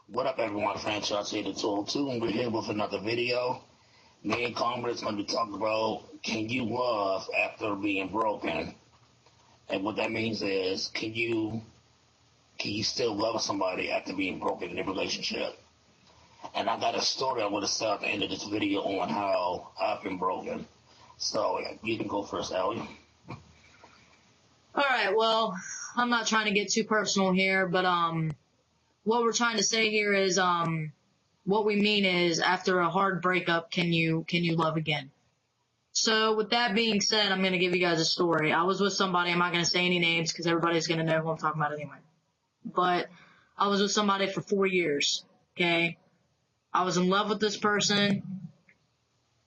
What up, everyone? Franchise&Karma, and we're here with another video. Me and Karma is going to be talking about, can you love after being broken? And what that means is, can you still love somebody after being broken in a relationship? And I got a story I want to tell at the end of this video on how I've been broken. So you can go first, Ellie. All right, well, I'm not trying to get too personal here, but what we're trying to say here is what we mean is, after a hard breakup, can you love again? So with that being said, I'm going to give you guys a story. I was with somebody, I'm not going to say any names because everybody's going to know who I'm talking about anyway. But I was with somebody for 4 years, okay? I was in love with this person.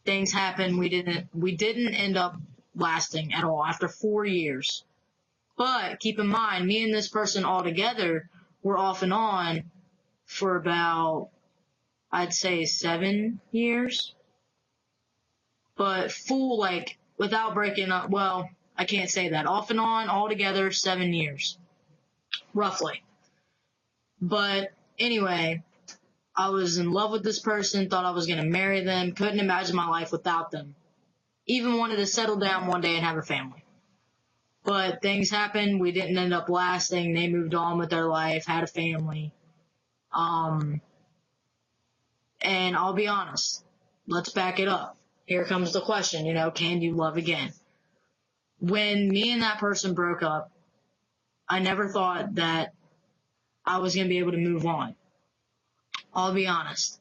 Things happened. We didn't end up lasting at all after 4 years. But keep in mind, me and this person all together were off and on for about, I'd say, 7 years. But full, like, without breaking up, well, I can't say that. Off and on, all together, 7 years. Roughly. But anyway, I was in love with this person, thought I was going to marry them, couldn't imagine my life without them. Even wanted to settle down one day and have a family. But things happened. We didn't end up lasting. They moved on with their life, had a family. And I'll be honest. Let's back it up. Here comes the question, can you love again? When me and that person broke up, I never thought that I was going to be able to move on. I'll be honest.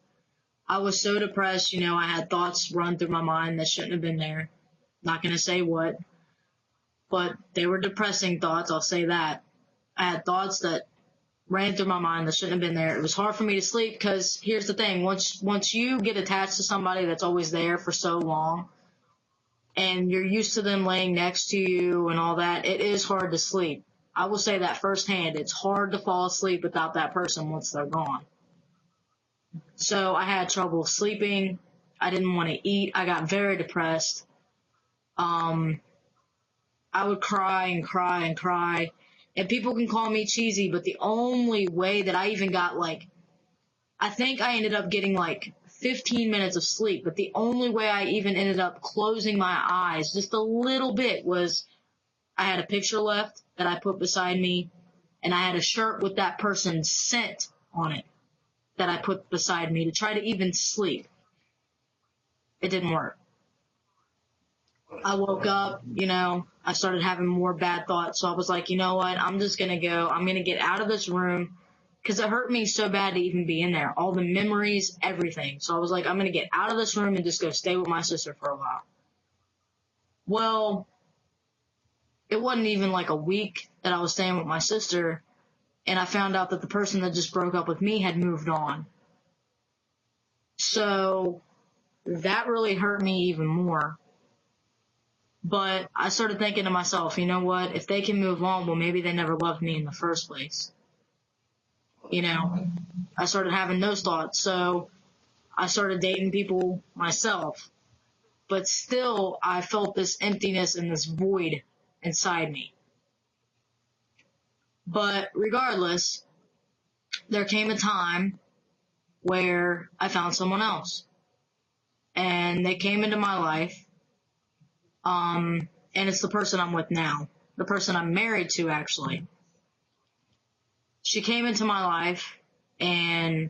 I was so depressed, I had thoughts run through my mind that shouldn't have been there. Not going to say what. But they were depressing thoughts, I'll say that. I had thoughts that ran through my mind that shouldn't have been there. It was hard for me to sleep because here's the thing. Once you get attached to somebody that's always there for so long and you're used to them laying next to you and all that, it is hard to sleep. I will say that firsthand. It's hard to fall asleep without that person once they're gone. So I had trouble sleeping. I didn't want to eat. I got very depressed. I would cry and cry and cry. And people can call me cheesy, but the only way that I even got, I think I ended up getting 15 minutes of sleep, but the only way I even ended up closing my eyes just a little bit was I had a picture left that I put beside me, and I had a shirt with that person's scent on it that I put beside me to try to even sleep. It didn't work. I woke up, I started having more bad thoughts. So I was like, you know what? I'm just going to go. I'm going to get out of this room because it hurt me so bad to even be in there. All the memories, everything. So I was like, I'm going to get out of this room and just go stay with my sister for a while. Well, it wasn't even a week that I was staying with my sister, and I found out that the person that just broke up with me had moved on. So that really hurt me even more. But I started thinking to myself, you know what? If they can move on, well, maybe they never loved me in the first place. I started having those thoughts. So I started dating people myself. But still, I felt this emptiness and this void inside me. But regardless, there came a time where I found someone else. And they came into my life. And it's the person I'm with now. The person I'm married to, actually. She came into my life, and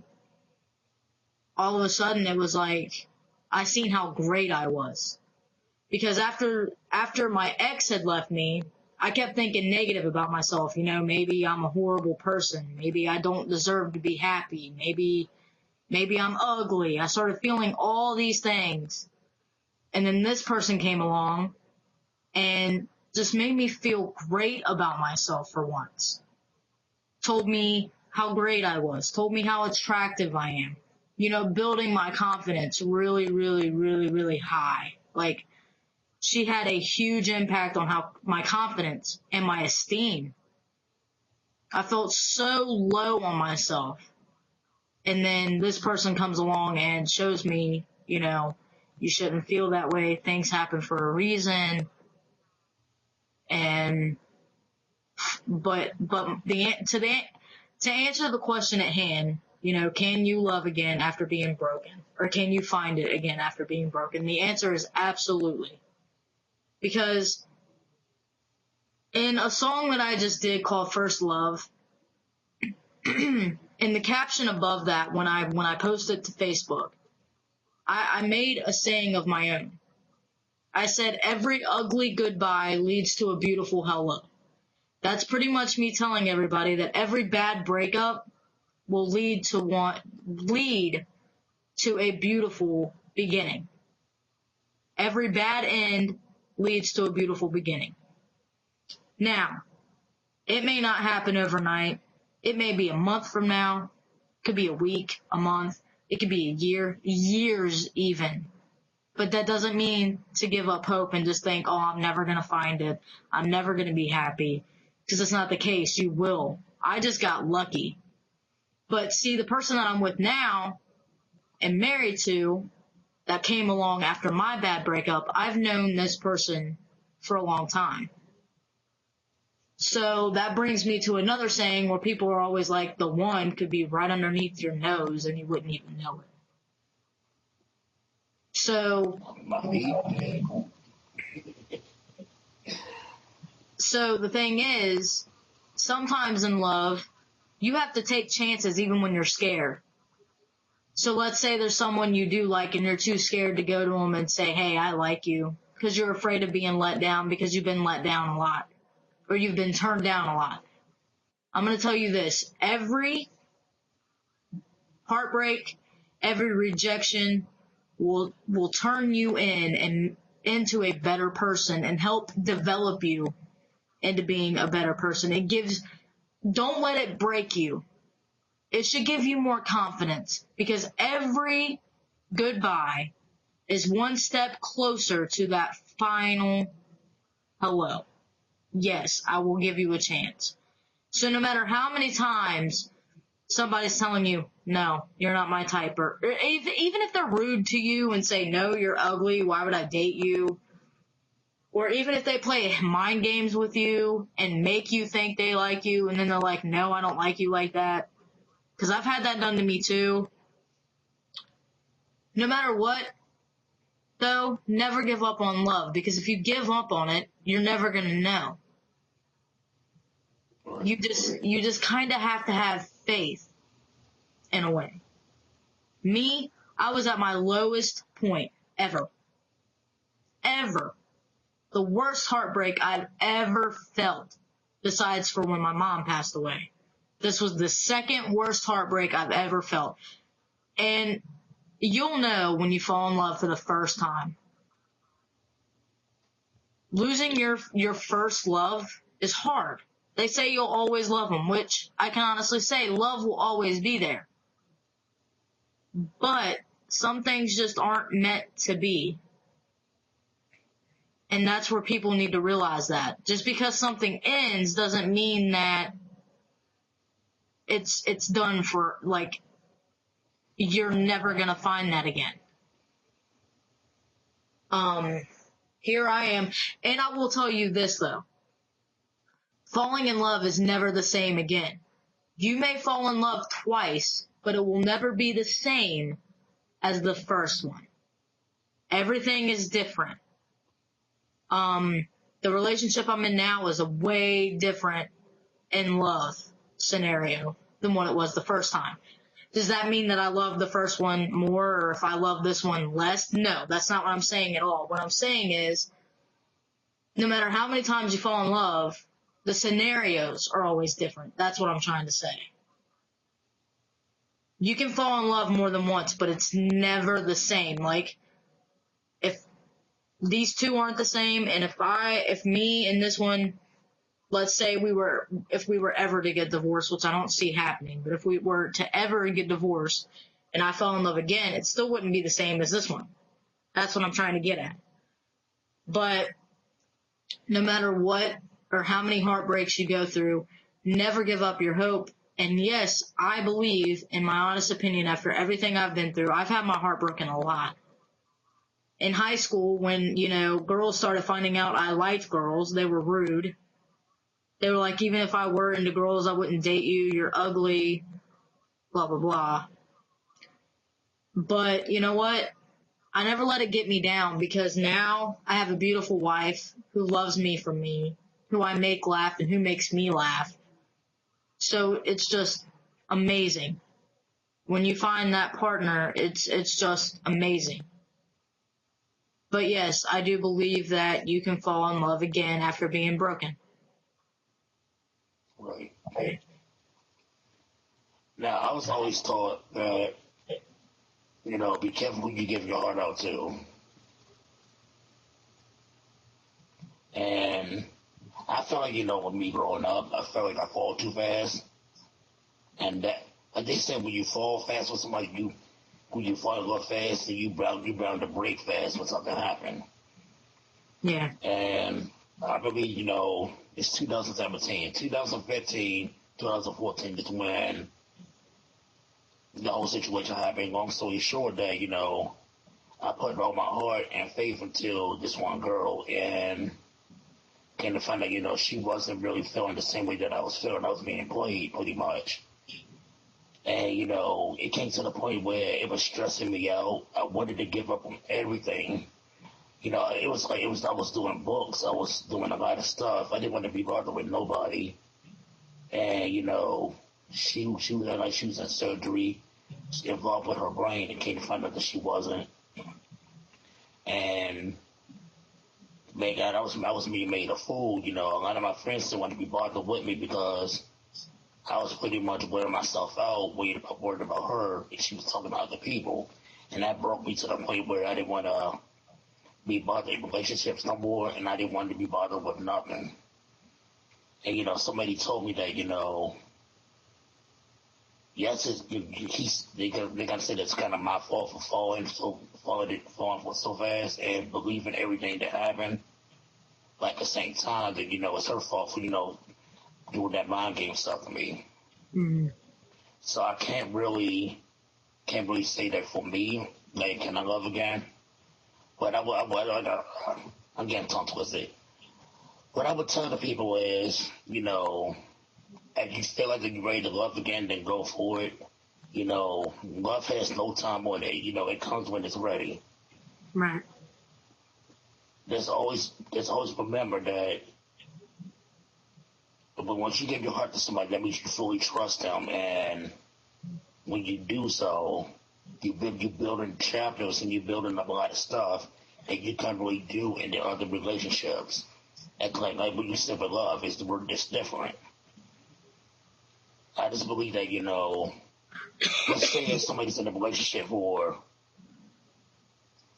all of a sudden it was like I seen how great I was. Because after my ex had left me, I kept thinking negative about myself. Maybe I'm a horrible person. Maybe I don't deserve to be happy. Maybe I'm ugly. I started feeling all these things. And then this person came along and just made me feel great about myself for once. Told me how great I was. Told me how attractive I am. Building my confidence really, really, really, really high. She had a huge impact on how my confidence and my esteem. I felt so low on myself. And then this person comes along and shows me, you shouldn't feel that way. Things happen for a reason. But to answer the question at hand, can you love again after being broken? Or can you find it again after being broken? The answer is absolutely. Because in a song that I just did called First Love, in the caption above that, when I posted to Facebook, I made a saying of my own. I said, every ugly goodbye leads to a beautiful hello. That's pretty much me telling everybody that every bad breakup will lead to a beautiful beginning. Every bad end leads to a beautiful beginning. Now, it may not happen overnight. It may be a month from now. It could be a week, a month. It could be a year, years even. But that doesn't mean to give up hope and just think, oh, I'm never going to find it. I'm never going to be happy. Because it's not the case. You will. I just got lucky. But see, the person that I'm with now and married to that came along after my bad breakup, I've known this person for a long time. So that brings me to another saying where people are always like, the one could be right underneath your nose and you wouldn't even know it. So the thing is, sometimes in love, you have to take chances even when you're scared. So let's say there's someone you do like and you're too scared to go to them and say, hey, I like you, because you're afraid of being let down because you've been let down a lot or you've been turned down a lot. I'm going to tell you this. Every heartbreak, every rejection will turn you into a better person and help develop you into being a better person. Don't let it break you. It should give you more confidence, because every goodbye is one step closer to that final hello. Yes, I will give you a chance. So no matter how many times somebody's telling you, no, you're not my type, or even if they're rude to you and say, no, you're ugly, why would I date you? Or even if they play mind games with you and make you think they like you, and then they're like, no, I don't like you like that. Because I've had that done to me too. No matter what, though, never give up on love. Because if you give up on it, you're never going to know. You just kind of have to have faith, in a way. Me, I was at my lowest point ever. Ever. The worst heartbreak I've ever felt, besides for when my mom passed away. This was the second worst heartbreak I've ever felt. And you'll know when you fall in love for the first time. Losing your first love is hard. They say you'll always love them, which I can honestly say love will always be there. But some things just aren't meant to be. And that's where people need to realize that. Just because something ends doesn't mean that it's done for, like, you're never going to find that again. Here I am. And I will tell you this, though. Falling in love is never the same again. You may fall in love twice, but it will never be the same as the first one. Everything is different. The relationship I'm in now is a way different in love scenario than what it was the first time. Does that mean that I love the first one more, or if I love this one less? No, that's not what I'm saying at all. What I'm saying is, no matter how many times you fall in love, the scenarios are always different. That's what I'm trying to say. You can fall in love more than once, but it's never the same. Like, if these two aren't the same, and if me and this one, let's say if we were ever to get divorced, which I don't see happening, but if we were to ever get divorced and I fell in love again, it still wouldn't be the same as this one. That's what I'm trying to get at. But no matter what or how many heartbreaks you go through, never give up your hope. And yes, I believe, in my honest opinion, after everything I've been through, I've had my heart broken a lot. In high school, when, girls started finding out I liked girls, they were rude. They were like, even if I were into girls, I wouldn't date you. You're ugly. blah, blah, blah. But you know what? I never let it get me down because now I have a beautiful wife who loves me for me, who I make laugh and who makes me laugh. So it's just amazing. When you find that partner, it's just amazing. But yes, I do believe that you can fall in love again after being broken. Right. Now, I was always taught that, be careful who you give your heart out to. And I felt like, with me growing up, I felt like I fall too fast. And that, like they said, when you fall fast with somebody, when you fall in love fast, and you bound to break fast when something happens. Yeah. And I believe, it's 2017, 2015, 2014 is when the whole situation happened. Long story short, that, I put all my heart and faith into this one girl, and came to find out, she wasn't really feeling the same way that I was feeling. I was being played pretty much. And, it came to the point where it was stressing me out. I wanted to give up on everything. I was doing books. I was doing a lot of stuff. I didn't want to be bothered with nobody. And, she was like she was in surgery, involved with her brain, and came to find out that she wasn't. And man, God, I was being made a fool. A lot of my friends didn't want to be bothered with me because I was pretty much wearing myself out, worried about her, and she was talking about other people. And that broke me to the point where I didn't want to be bothered in relationships no more, and I didn't want to be bothered with nothing. And, somebody told me that, yes, they gotta say that's kind of my fault for falling for so fast and believing everything that happened. But at the same time, that, it's her fault for, doing that mind game stuff to me. Mm-hmm. So I can't really say that for me. Like, can I love again? But I'm getting tongue twisted. What I would tell the people is, if you feel like you're ready to love again, then go for it. Love has no time on it. It comes when it's ready. Right. There's always remember that. But once you give your heart to somebody, that means you fully trust them, and when you do so, you building chapters and you building up a lot of stuff that you can't really do in the other relationships. And like when you said with love, it's different. I just believe that, let's say if somebody's in a relationship for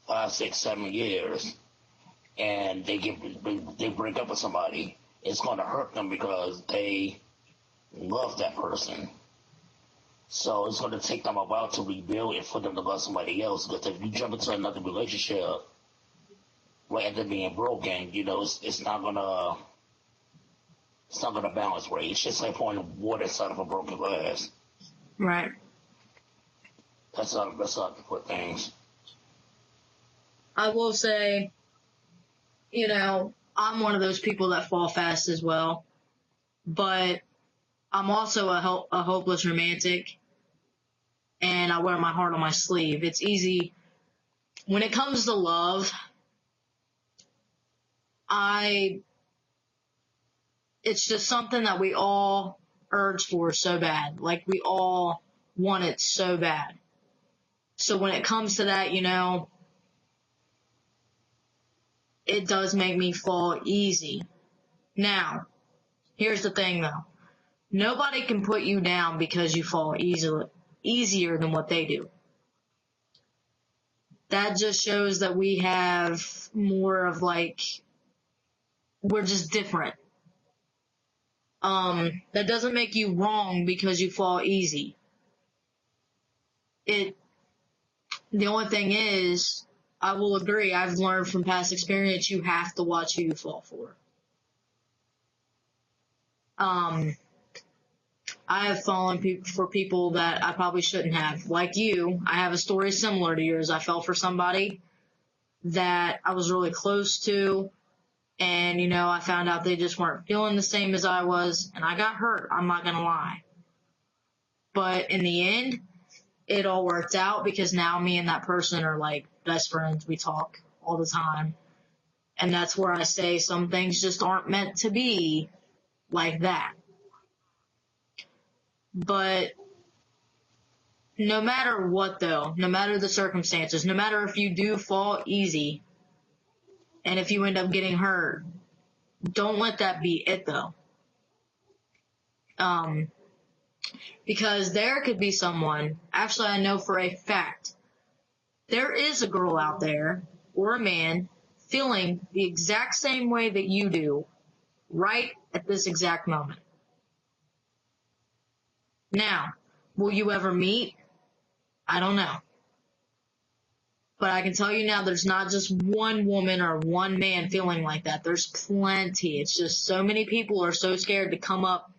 5, 6, 7 years, and they break up with somebody, it's going to hurt them because they love that person. So it's going to take them a while to rebuild and for them to love somebody else. Because if you jump into another relationship right after being broken, it's not gonna balance right. It's just like pouring water inside of a broken glass. Right. That's how I put things. I will say, I'm one of those people that fall fast as well, but I'm also a hopeless romantic, and I wear my heart on my sleeve. It's easy. When it comes to love, it's just something that we all urge for so bad. Like, we all want it so bad. So when it comes to that, it does make me fall easy. Now, here's the thing though. Nobody can put you down because you fall easier than what they do. That just shows that we have more of we're just different. That doesn't make you wrong because you fall easy. The only thing is, I will agree, I've learned from past experience, you have to watch who you fall for. I have fallen for people that I probably shouldn't have. Like you, I have a story similar to yours. I fell for somebody that I was really close to, and, I found out they just weren't feeling the same as I was, and I got hurt. I'm not going to lie. But in the end, it all worked out because now me and that person are like best friends. We talk all the time. And that's where I say some things just aren't meant to be like that. But no matter what, though, no matter the circumstances, no matter if you do fall easy and if you end up getting hurt, don't let that be it, though. Because there could be someone, actually I know for a fact, there is a girl out there or a man feeling the exact same way that you do right at this exact moment. Now, will you ever meet? I don't know. But I can tell you now, there's not just one woman or one man feeling like that. There's plenty. It's just so many people are so scared to come up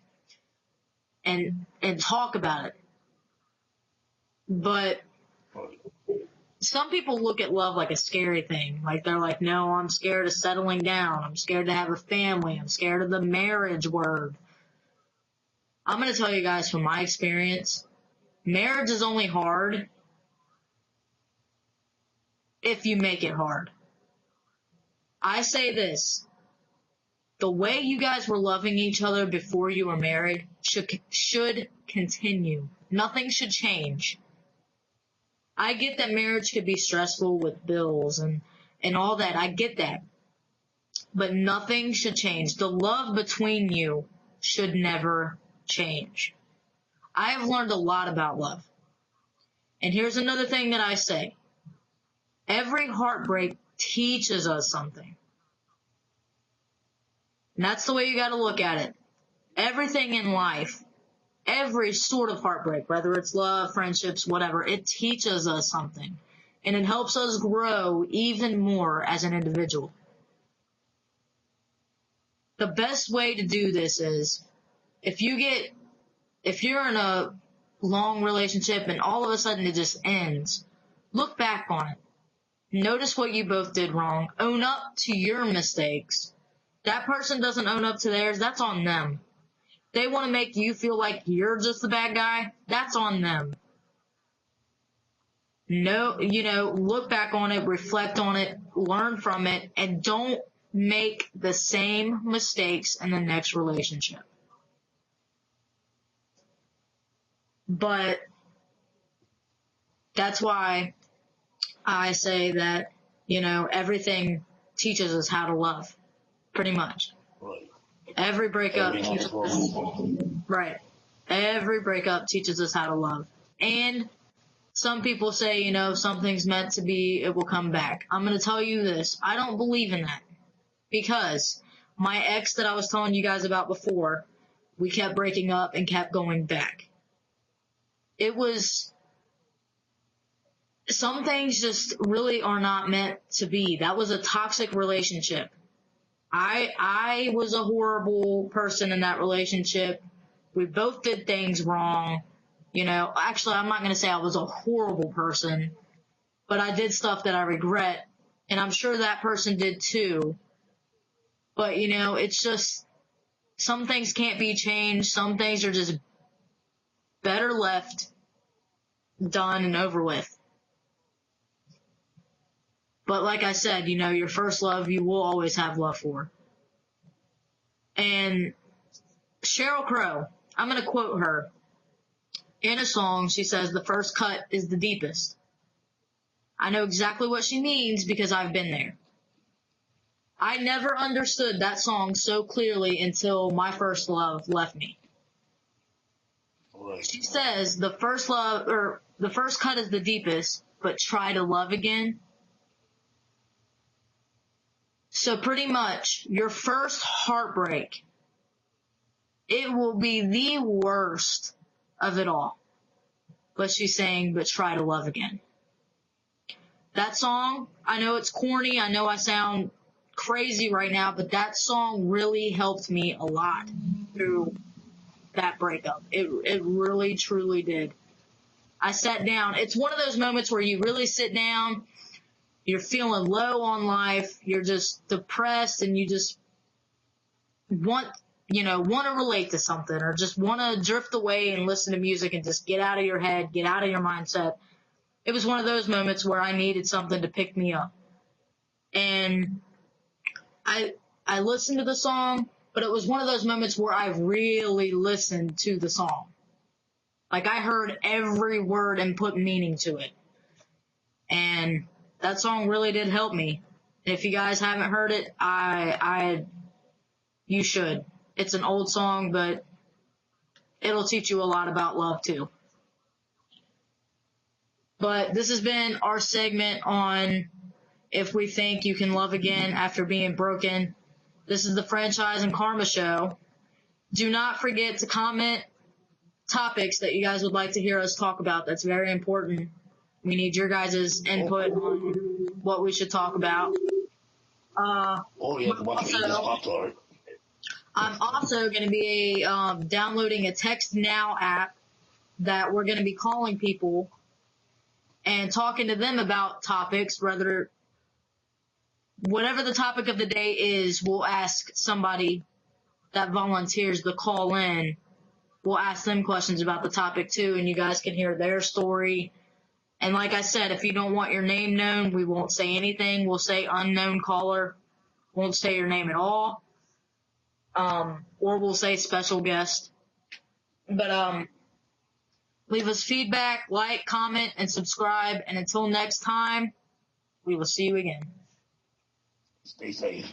and talk about it. But some people look at love like a scary thing. Like they're like, no, I'm scared of settling down. I'm scared to have a family. I'm scared of the marriage word. I'm going to tell you guys from my experience, marriage is only hard if you make it hard. I say this, the way you guys were loving each other before you were married should continue. Nothing should change. I get that marriage could be stressful with bills and all that. I get that. But nothing should change. The love between you should never change. I have learned a lot about love. And here's another thing that I say. Every heartbreak teaches us something. And that's the way you got to look at it. Everything in life, every sort of heartbreak, whether it's love, friendships, whatever, it teaches us something. And it helps us grow even more as an individual. The best way to do this is, if you're in a long relationship and all of a sudden it just ends, look back on it. Notice what you both did wrong. Own up to your mistakes. That person doesn't own up to theirs. That's on them. They want to make you feel like you're just the bad guy. That's on them. No, look back on it, reflect on it, learn from it, and don't make the same mistakes in the next relationship. But that's why I say that, everything teaches us how to love, pretty much. Right. Every breakup teaches us, right. Every breakup teaches us how to love. And some people say, if something's meant to be, it will come back. I'm going to tell you this. I don't believe in that. Because my ex that I was telling you guys about before, we kept breaking up and kept going back. Some things just really are not meant to be. That was a toxic relationship. I was a horrible person in that relationship. We both did things wrong. Actually, I'm not going to say I was a horrible person, but I did stuff that I regret, and I'm sure that person did too. But, it's just, some things can't be changed. Some things are just better left, done, and over with. But like I said, your first love, you will always have love for. And Sheryl Crow, I'm going to quote her. In a song, she says, "The first cut is the deepest." I know exactly what she means because I've been there. I never understood that song so clearly until my first love left me. She says, the first cut is the deepest, but try to love again. So pretty much, your first heartbreak, it will be the worst of it all. But she's saying, but try to love again. That song, I know it's corny, I know I sound crazy right now, but that song really helped me a lot through that breakup. It really, truly did. I sat down. It's one of those moments where you really sit down, you're feeling low on life, you're just depressed, and you just want want to relate to something or just want to drift away and listen to music and just get out of your head, get out of your mindset. It was one of those moments where I needed something to pick me up. And I listened to the song, but it was one of those moments where I really listened to the song. Like, I heard every word and put meaning to it. And that song really did help me. And if you guys haven't heard it, you should. It's an old song, but it'll teach you a lot about love too. But this has been our segment on if we think you can love again after being broken. This is the Franchise and Karma Show. Do not forget to comment topics that you guys would like to hear us talk about. That's very important. We need your guys' input on what we should talk about. I'm also going to be downloading a Text Now app that we're going to be calling people and talking to them about topics, whatever the topic of the day is. We'll ask somebody that volunteers to call in. We'll ask them questions about the topic too, and you guys can hear their story. And like I said, if you don't want your name known, we won't say anything. We'll say unknown caller. Won't say your name at all. Or we'll say special guest. But leave us feedback, like, comment, and subscribe. And until next time, we will see you again. Stay safe.